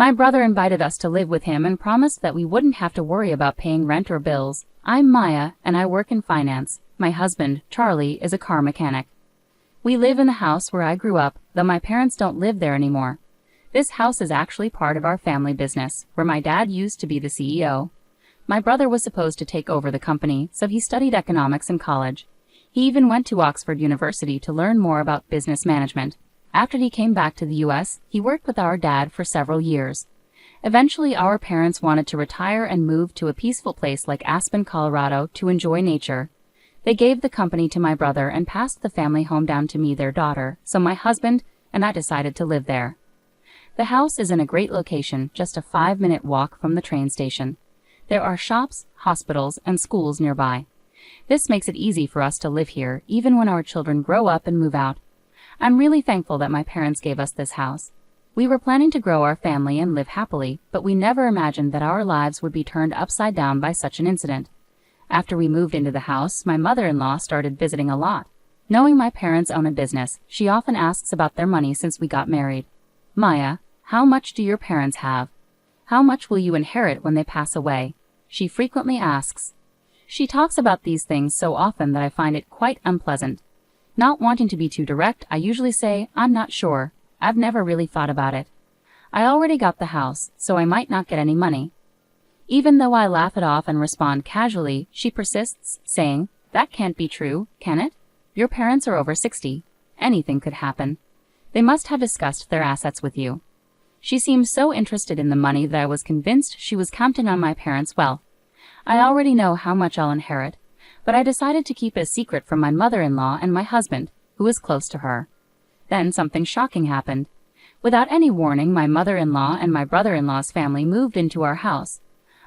My brother invited us to live with him and promised that we wouldn't have to worry about paying rent or bills. I'm Maya, and I work in finance. My husband, Charlie, is a car mechanic. We live in the house where I grew up, though my parents don't live there anymore. This house is actually part of our family business, where my dad used to be the CEO. My brother was supposed to take over the company, so he studied economics in college. He even went to Oxford University to learn more about business management. After he came back to the US, he worked with our dad for several years. Eventually, our parents wanted to retire and move to a peaceful place like Aspen, Colorado, to enjoy nature. They gave the company to my brother and passed the family home down to me, their daughter, so my husband and I decided to live there. The house is in a great location, just a 5-minute walk from the train station. There are shops, hospitals, and schools nearby. This makes it easy for us to live here, even when our children grow up and move out. I'm really thankful that my parents gave us this house. We were planning to grow our family and live happily, but we never imagined that our lives would be turned upside down by such an incident. After we moved into the house, my mother-in-law started visiting a lot. Knowing my parents own a business, she often asks about their money since we got married. Maya, how much do your parents have? How much will you inherit when they pass away? She frequently asks. She talks about these things so often that I find it quite unpleasant. Not wanting to be too direct, I usually say, I'm not sure. I've never really thought about it. I already got the house, so I might not get any money. Even though I laugh it off and respond casually, she persists, saying, that can't be true, can it? Your parents are over 60. Anything could happen. They must have discussed their assets with you. She seemed so interested in the money that I was convinced she was counting on my parents' wealth. I already know how much I'll inherit, but I decided to keep it a secret from my mother-in-law and my husband, who is close to her. Then something shocking happened. Without any warning, my mother-in-law and my brother-in-law's family moved into our house.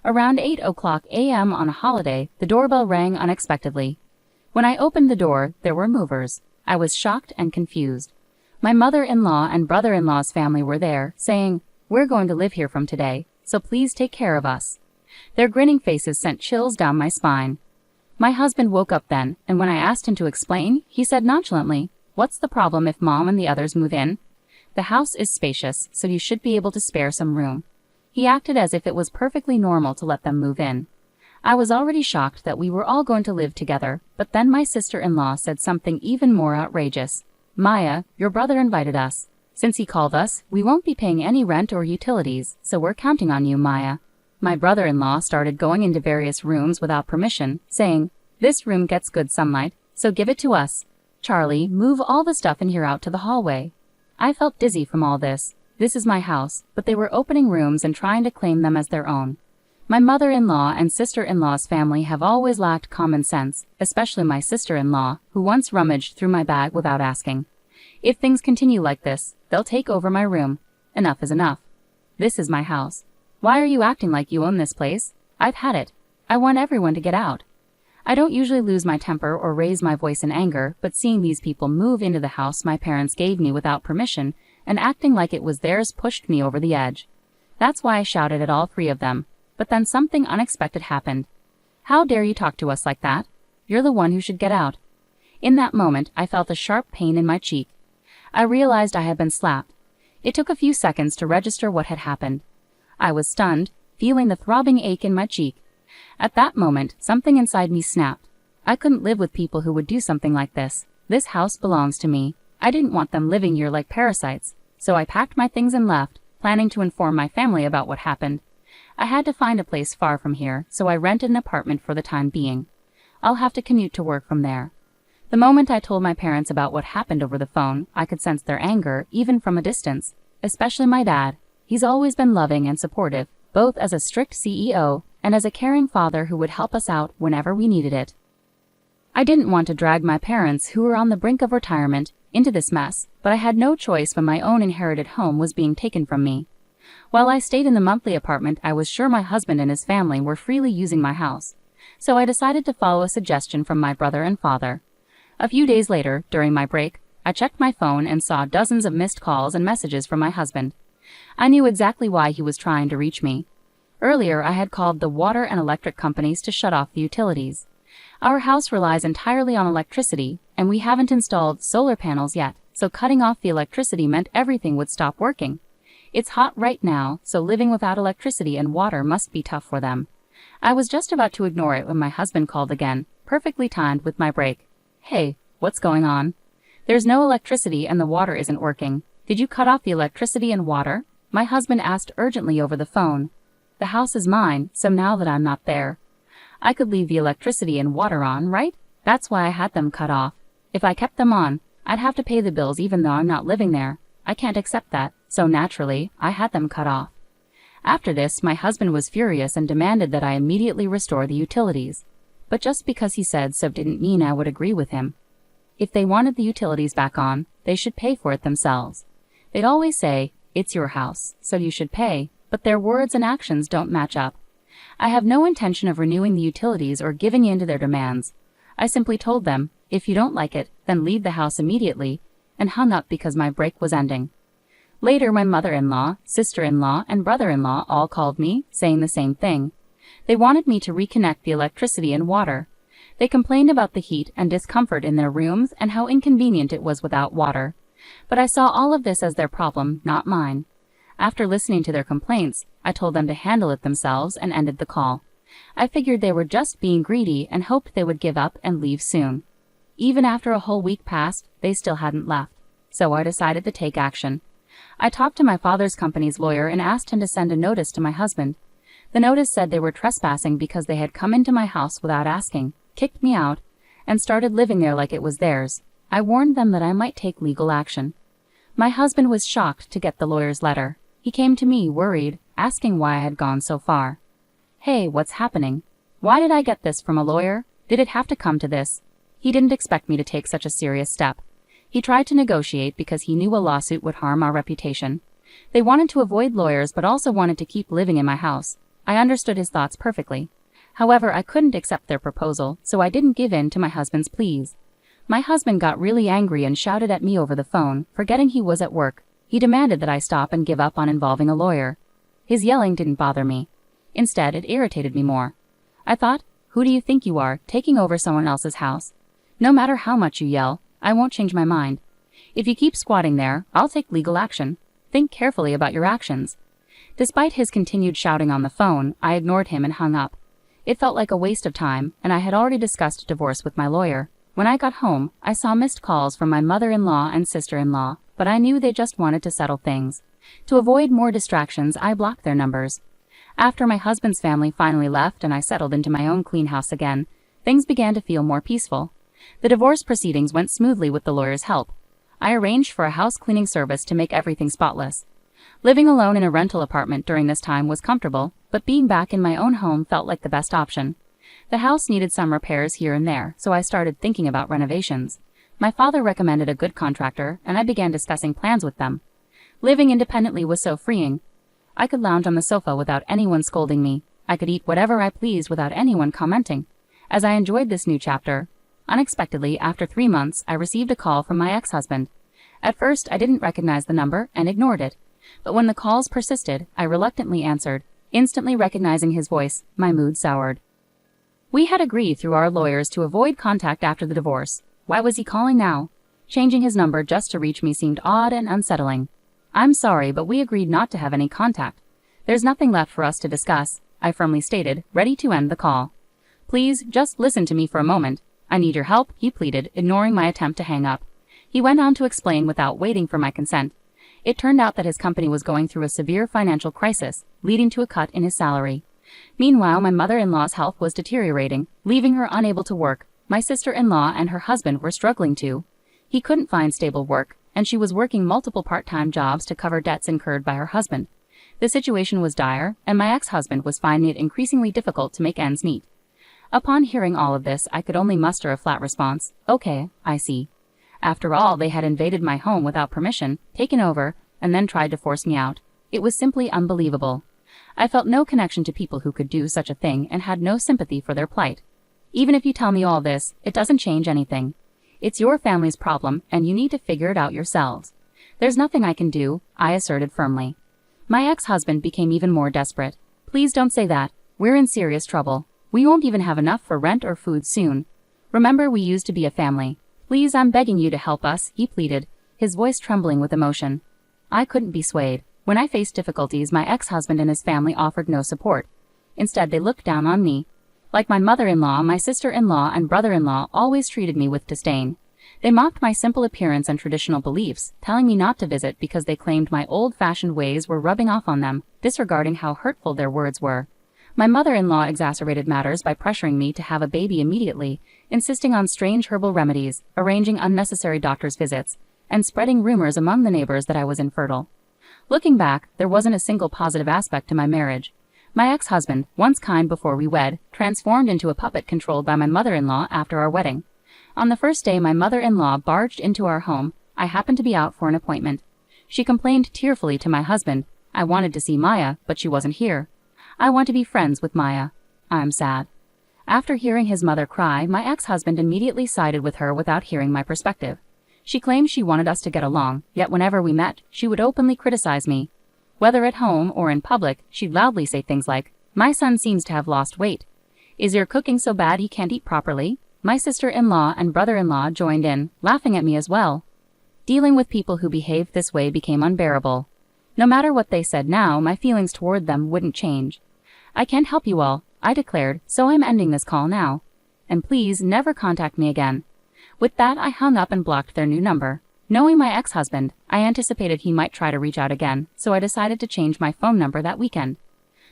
Around 8:00 a.m. on a holiday, the doorbell rang unexpectedly. When I opened the door, there were movers. I was shocked and confused. My mother-in-law and brother-in-law's family were there, saying, we're going to live here from today, so please take care of us. Their grinning faces sent chills down my spine. My husband woke up then, and when I asked him to explain, he said nonchalantly, what's the problem if Mom and the others move in? The house is spacious, so you should be able to spare some room. He acted as if it was perfectly normal to let them move in. I was already shocked that we were all going to live together, but then my sister-in-law said something even more outrageous. Maya, your brother invited us. Since he called us, we won't be paying any rent or utilities, so we're counting on you, Maya. My brother-in-law started going into various rooms without permission, saying, this room gets good sunlight, so give it to us. Charlie, move all the stuff in here out to the hallway. I felt dizzy from all this. This is my house, but they were opening rooms and trying to claim them as their own. My mother-in-law and sister-in-law's family have always lacked common sense, especially my sister-in-law, who once rummaged through my bag without asking. If things continue like this, they'll take over my room. Enough is enough. This is my house. Why are you acting like you own this place? I've had it. I want everyone to get out. I don't usually lose my temper or raise my voice in anger, but seeing these people move into the house my parents gave me without permission and acting like it was theirs pushed me over the edge. That's why I shouted at all three of them. But then something unexpected happened. How dare you talk to us like that? You're the one who should get out. In that moment, I felt a sharp pain in my cheek. I realized I had been slapped. It took a few seconds to register what had happened. I was stunned, feeling the throbbing ache in my cheek. At that moment, something inside me snapped. I couldn't live with people who would do something like this. This house belongs to me. I didn't want them living here like parasites, so I packed my things and left, planning to inform my family about what happened. I had to find a place far from here, so I rented an apartment for the time being. I'll have to commute to work from there. The moment I told my parents about what happened over the phone, I could sense their anger, even from a distance, especially my dad. He's always been loving and supportive, both as a strict CEO and as a caring father who would help us out whenever we needed it. I didn't want to drag my parents, who were on the brink of retirement, into this mess, but I had no choice when my own inherited home was being taken from me. While I stayed in the monthly apartment, I was sure my husband and his family were freely using my house, so I decided to follow a suggestion from my brother and father. A few days later, during my break, I checked my phone and saw dozens of missed calls and messages from my husband. I knew exactly why he was trying to reach me. Earlier, I had called the water and electric companies to shut off the utilities. Our house relies entirely on electricity, and we haven't installed solar panels yet, so cutting off the electricity meant everything would stop working. It's hot right now, so living without electricity and water must be tough for them. I was just about to ignore it when my husband called again, perfectly timed with my break. Hey, what's going on? There's no electricity and the water isn't working. Did you cut off the electricity and water? My husband asked urgently over the phone. The house is mine, so now that I'm not there, I could leave the electricity and water on, right? That's why I had them cut off. If I kept them on, I'd have to pay the bills even though I'm not living there. I can't accept that, so naturally, I had them cut off. After this, my husband was furious and demanded that I immediately restore the utilities. But just because he said so didn't mean I would agree with him. If they wanted the utilities back on, they should pay for it themselves. They'd always say, "It's your house, so you should pay," but their words and actions don't match up. I have no intention of renewing the utilities or giving in to their demands. I simply told them, if you don't like it, then leave the house immediately, and hung up because my break was ending. Later, my mother-in-law, sister-in-law, and brother-in-law all called me, saying the same thing. They wanted me to reconnect the electricity and water. They complained about the heat and discomfort in their rooms and how inconvenient it was without water. But I saw all of this as their problem, not mine. After listening to their complaints, I told them to handle it themselves and ended the call. I figured they were just being greedy and hoped they would give up and leave soon. Even after a whole week passed, they still hadn't left. So I decided to take action. I talked to my father's company's lawyer and asked him to send a notice to my husband. The notice said they were trespassing because they had come into my house without asking, kicked me out, and started living there like it was theirs. I warned them that I might take legal action. My husband was shocked to get the lawyer's letter. He came to me worried, asking why I had gone so far. Hey, what's happening? Why did I get this from a lawyer? Did it have to come to this? He didn't expect me to take such a serious step. He tried to negotiate because he knew a lawsuit would harm our reputation. They wanted to avoid lawyers but also wanted to keep living in my house. I understood his thoughts perfectly. However, I couldn't accept their proposal, so I didn't give in to my husband's pleas. My husband got really angry and shouted at me over the phone, forgetting he was at work. He demanded that I stop and give up on involving a lawyer. His yelling didn't bother me. Instead, it irritated me more. I thought, who do you think you are, taking over someone else's house? No matter how much you yell, I won't change my mind. If you keep squatting there, I'll take legal action. Think carefully about your actions. Despite his continued shouting on the phone, I ignored him and hung up. It felt like a waste of time, and I had already discussed divorce with my lawyer. When I got home, I saw missed calls from my mother-in-law and sister-in-law, but I knew they just wanted to settle things. To avoid more distractions, I blocked their numbers. After my husband's family finally left and I settled into my own clean house again, things began to feel more peaceful. The divorce proceedings went smoothly with the lawyer's help. I arranged for a house cleaning service to make everything spotless. Living alone in a rental apartment during this time was comfortable, but being back in my own home felt like the best option. The house needed some repairs here and there, so I started thinking about renovations. My father recommended a good contractor, and I began discussing plans with them. Living independently was so freeing. I could lounge on the sofa without anyone scolding me. I could eat whatever I pleased without anyone commenting. As I enjoyed this new chapter, unexpectedly, after 3 months, I received a call from my ex-husband. At first, I didn't recognize the number and ignored it. But when the calls persisted, I reluctantly answered. Instantly recognizing his voice, my mood soured. We had agreed through our lawyers to avoid contact after the divorce. Why was he calling now? Changing his number just to reach me seemed odd and unsettling. I'm sorry, but we agreed not to have any contact. There's nothing left for us to discuss, I firmly stated, ready to end the call. Please, just listen to me for a moment. I need your help, he pleaded, ignoring my attempt to hang up. He went on to explain without waiting for my consent. It turned out that his company was going through a severe financial crisis, leading to a cut in his salary. Meanwhile, my mother-in-law's health was deteriorating, leaving her unable to work. My sister-in-law and her husband were struggling too. He couldn't find stable work, and she was working multiple part-time jobs to cover debts incurred by her husband. The situation was dire, and my ex-husband was finding it increasingly difficult to make ends meet. Upon hearing all of this, I could only muster a flat response. Okay, I see. After all, they had invaded my home without permission, taken over, and then tried to force me out. It was simply unbelievable. I felt no connection to people who could do such a thing and had no sympathy for their plight. Even if you tell me all this, it doesn't change anything. It's your family's problem, and you need to figure it out yourselves. There's nothing I can do, I asserted firmly. My ex-husband became even more desperate. Please don't say that. We're in serious trouble. We won't even have enough for rent or food soon. Remember, we used to be a family. Please, I'm begging you to help us, he pleaded, his voice trembling with emotion. I couldn't be swayed. When I faced difficulties, my ex-husband and his family offered no support. Instead, they looked down on me. Like my mother-in-law, my sister-in-law, and brother-in-law always treated me with disdain. They mocked my simple appearance and traditional beliefs, telling me not to visit because they claimed my old-fashioned ways were rubbing off on them, disregarding how hurtful their words were. My mother-in-law exacerbated matters by pressuring me to have a baby immediately, insisting on strange herbal remedies, arranging unnecessary doctor's visits, and spreading rumors among the neighbors that I was infertile. Looking back, there wasn't a single positive aspect to my marriage. My ex-husband, once kind before we wed, transformed into a puppet controlled by my mother-in-law after our wedding. On the first day my mother-in-law barged into our home, I happened to be out for an appointment. She complained tearfully to my husband. I wanted to see Maya, but she wasn't here. I want to be friends with Maya. I'm sad. After hearing his mother cry, my ex-husband immediately sided with her without hearing my perspective. She claimed she wanted us to get along, yet whenever we met, she would openly criticize me. Whether at home or in public, she'd loudly say things like, "My son seems to have lost weight. Is your cooking so bad he can't eat properly?" My sister-in-law and brother-in-law joined in, laughing at me as well. Dealing with people who behaved this way became unbearable. No matter what they said now, my feelings toward them wouldn't change. "I can't help you all," I declared, "so I'm ending this call now. And please never contact me again." With that, I hung up and blocked their new number. Knowing my ex-husband, I anticipated he might try to reach out again, so I decided to change my phone number that weekend.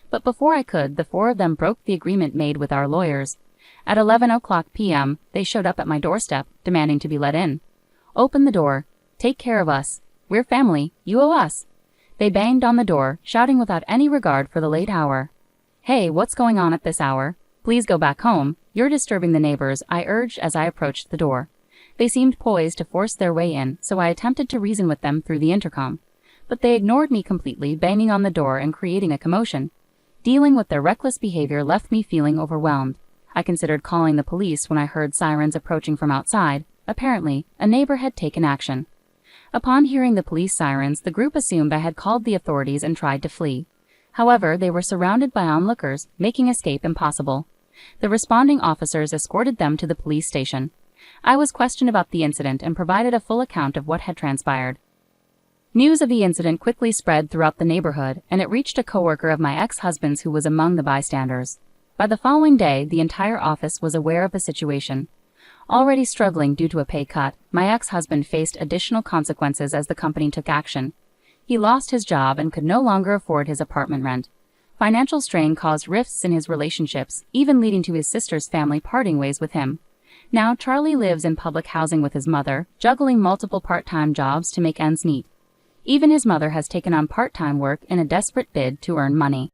But before I could, the four of them broke the agreement made with our lawyers. At 11:00 p.m., they showed up at my doorstep, demanding to be let in. "Open the door. Take care of us. We're family. You owe us." They banged on the door, shouting without any regard for the late hour. "Hey, what's going on at this hour? Please go back home. You're disturbing the neighbors," I urged as I approached the door. They seemed poised to force their way in, so I attempted to reason with them through the intercom. But they ignored me completely, banging on the door and creating a commotion. Dealing with their reckless behavior left me feeling overwhelmed. I considered calling the police when I heard sirens approaching from outside. Apparently, a neighbor had taken action. Upon hearing the police sirens, the group assumed I had called the authorities and tried to flee. However, they were surrounded by onlookers, making escape impossible. The responding officers escorted them to the police station. I was questioned about the incident and provided a full account of what had transpired. News of the incident quickly spread throughout the neighborhood, and it reached a coworker of my ex-husband's who was among the bystanders. By the following day, the entire office was aware of the situation. Already struggling due to a pay cut, my ex-husband faced additional consequences as the company took action. He lost his job and could no longer afford his apartment rent. Financial strain caused rifts in his relationships, even leading to his sister's family parting ways with him. Now Charlie lives in public housing with his mother, juggling multiple part-time jobs to make ends meet. Even his mother has taken on part-time work in a desperate bid to earn money.